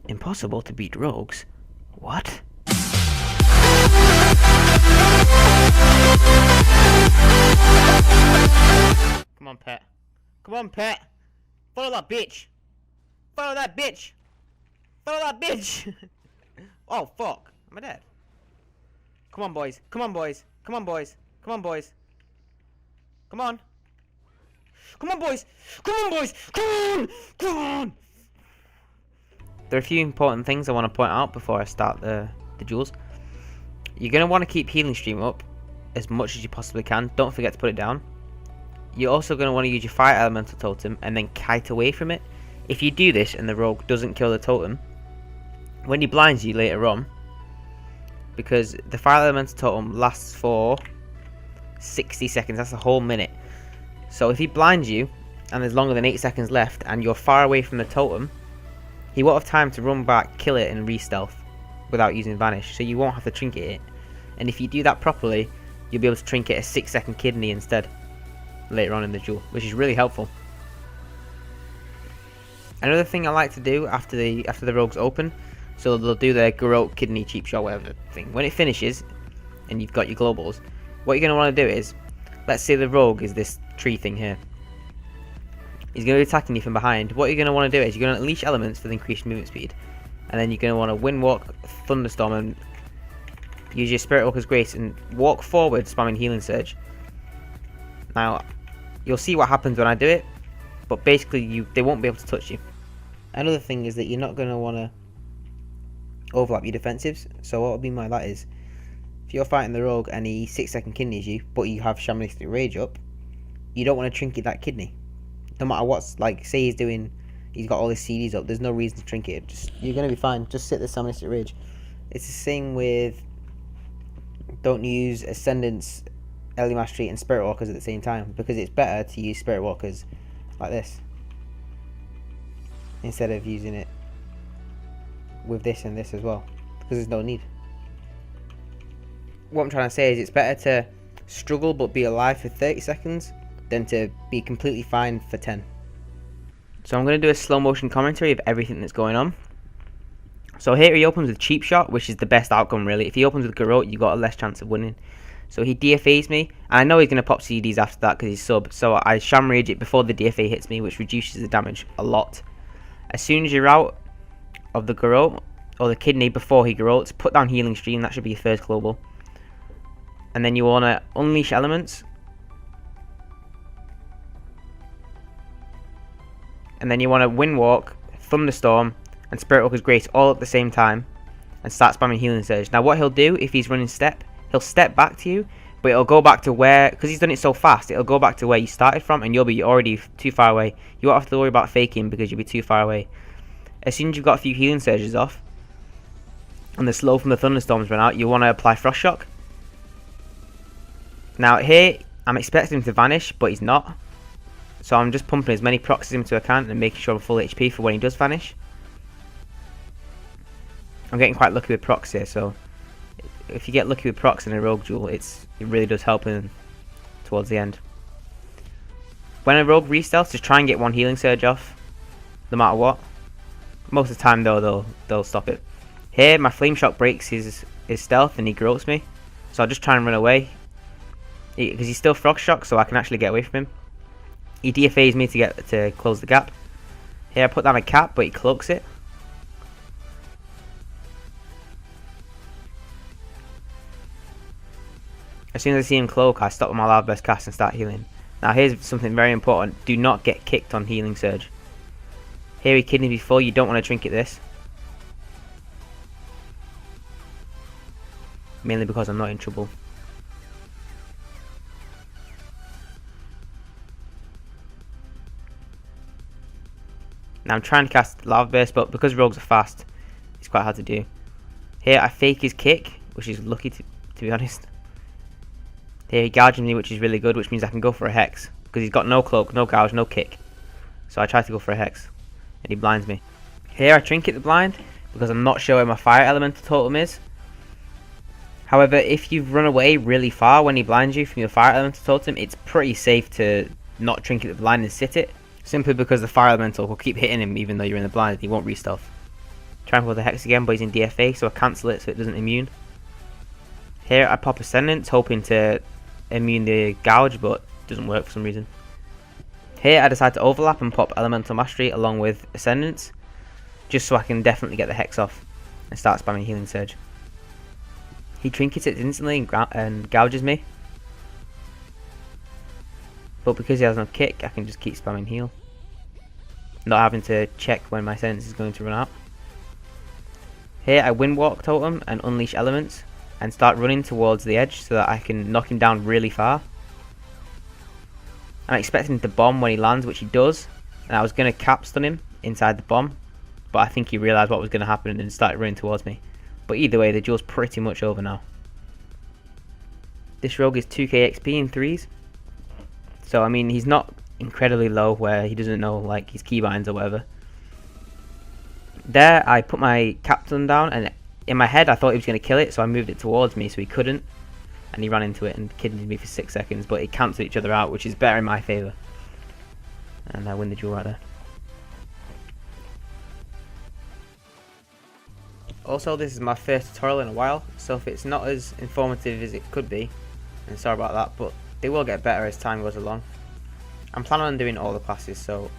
Impossible to beat rogues? What? Come on, pet. Come on, pet. Follow that bitch. Follow that bitch. Follow that bitch. Oh, fuck. Am I dead? Come on, boys. Come on, boys. Come on, boys. Come on, boys. Come on. Come on, boys. Come on, boys. Come on. Come on. There are a few important things I want to point out before I start the duels. You're going to want to keep healing stream up as much as you possibly can. Don't forget to put it down. You're also going to want to use your fire elemental totem and then kite away from it. If you do this and the rogue doesn't kill the totem, when he blinds you later on, because the fire elemental totem lasts for 60 seconds, that's a whole minute. So if he blinds you and there's longer than 8 seconds left and you're far away from the totem, he won't have time to run back, kill it and re-stealth without using vanish, so you won't have to trinket it. And if you do that properly, you'll be able to trinket a 6-second kidney instead later on in the duel, which is really helpful. Another thing I like to do after the rogues open, so they'll do their garrote, kidney, cheap shot, whatever thing. When it finishes and you've got your globals, what you're going to want to do is, let's say the rogue is this tree thing here. He's going to be attacking you from behind. What you're going to want to do is you're going to unleash elements for the increased movement speed, and then you're going to want to wind walk, thunderstorm, and use your spirit walker's grace and walk forward, spamming healing surge. Now, you'll see what happens when I do it, but basically they won't be able to touch you. Another thing is that you're not going to want to overlap your defensives. So what will be my that is, if you're fighting the rogue and he 6-second kidneys you, but you have shamanistic rage up, you don't want to trinket that kidney. No matter what's, like, say he's got all his CDs up, there's no reason to trinket it. You're going to be fine. Just sit the shamanistic rage. It's the same with, don't use ascendants, early mastery and spirit walkers at the same time, because it's better to use spirit walkers like this instead of using it with this and this as well, because there's no need. What I'm trying to say is it's better to struggle but be alive for 30 seconds than to be completely fine for 10. So I'm going to do a slow motion commentary of everything that's going on. So here he opens with cheap shot, which is the best outcome really. If he opens with garrote, you got a less chance of winning. So he DFAs me, and I know he's going to pop CDs after that because he's sub, so I sham rage it before the DFA hits me, which reduces the damage a lot. As soon as you're out of the garrote, or the kidney before he garrotes, put down healing stream, that should be your first global. And then you want to unleash elements. And then you want to wind walk, thunderstorm, and spirit walker's grace all at the same time, and start spamming healing surge. Now what he'll do if he's running step, he'll step back to you, but it'll go back to where, because he's done it so fast, it'll go back to where you started from, and you'll be already too far away. You won't have to worry about faking because you'll be too far away. As soon as you've got a few healing surges off, and the slow from the thunderstorms run out, you want to apply frost shock. Now here, I'm expecting him to vanish, but he's not. So I'm just pumping as many procs as into account and making sure I'm full HP for when he does vanish. I'm getting quite lucky with procs here, so if you get lucky with procs in a rogue duel, it really does help in towards the end. When a rogue re-stealths, just try and get one healing surge off, no matter what. Most of the time though, they'll stop it. Here, my flame shock breaks his stealth and he garrotes me, so I'll just try and run away. Because he's still frost shock, so I can actually get away from him. He DFAs me to close the gap. Here I put down a cap, but he cloaks it. As soon as I see him cloak, I stop with my loud burst cast and start healing. Now here's something very important. Do not get kicked on healing surge. Here he kidneys me full, you don't want to trinket this. Mainly because I'm not in trouble. Now I'm trying to cast lava burst, but because rogues are fast, it's quite hard to do. Here I fake his kick, which is lucky to be honest. Here he gouges me, which is really good, which means I can go for a hex. Because he's got no cloak, no gouge, no kick. So I try to go for a hex. And he blinds me. Here I trinket the blind, because I'm not sure where my fire elemental totem is. However, if you've run away really far when he blinds you from your fire elemental totem, it's pretty safe to not trinket the blind and sit it. Simply because the fire elemental will keep hitting him even though you're in the blind and he won't re-stealth. Try and pull the Hex again, but he's in DFA, so I cancel it so it doesn't immune. Here I pop Ascendance, hoping to immune the Gouge, but it doesn't work for some reason. Here I decide to overlap and pop Elemental Mastery along with Ascendance, just so I can definitely get the Hex off and start spamming Healing Surge. He trinkets it instantly and gouges me, but because he has no kick, I can just keep spamming heal, not having to check when my Ascendance is going to run out. Here I Windwalk Totem and Unleash Elements and start running towards the edge so that I can knock him down really far. I'm expecting him to bomb when he lands, which he does, and I was going to capstun him inside the bomb, but I think he realised what was going to happen and started running towards me. But either way, the duel's pretty much over now. This rogue is 2k XP in 3s, so I mean he's not incredibly low where he doesn't know like his keybinds or whatever. There I put my captain down, and in my head I thought he was going to kill it, so I moved it towards me so he couldn't, and he ran into it and kidnapped me for 6 seconds, but it cancelled each other out, which is better in my favour, and I win the duel right there. Also, this is my first tutorial in a while, so if it's not as informative as it could be, then sorry about that, but they will get better as time goes along. I'm planning on doing all the classes, so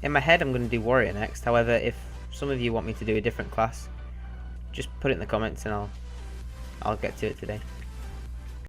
in my head I'm going to do Warrior next. However, if some of you want me to do a different class, just put it in the comments and I'll get to it today.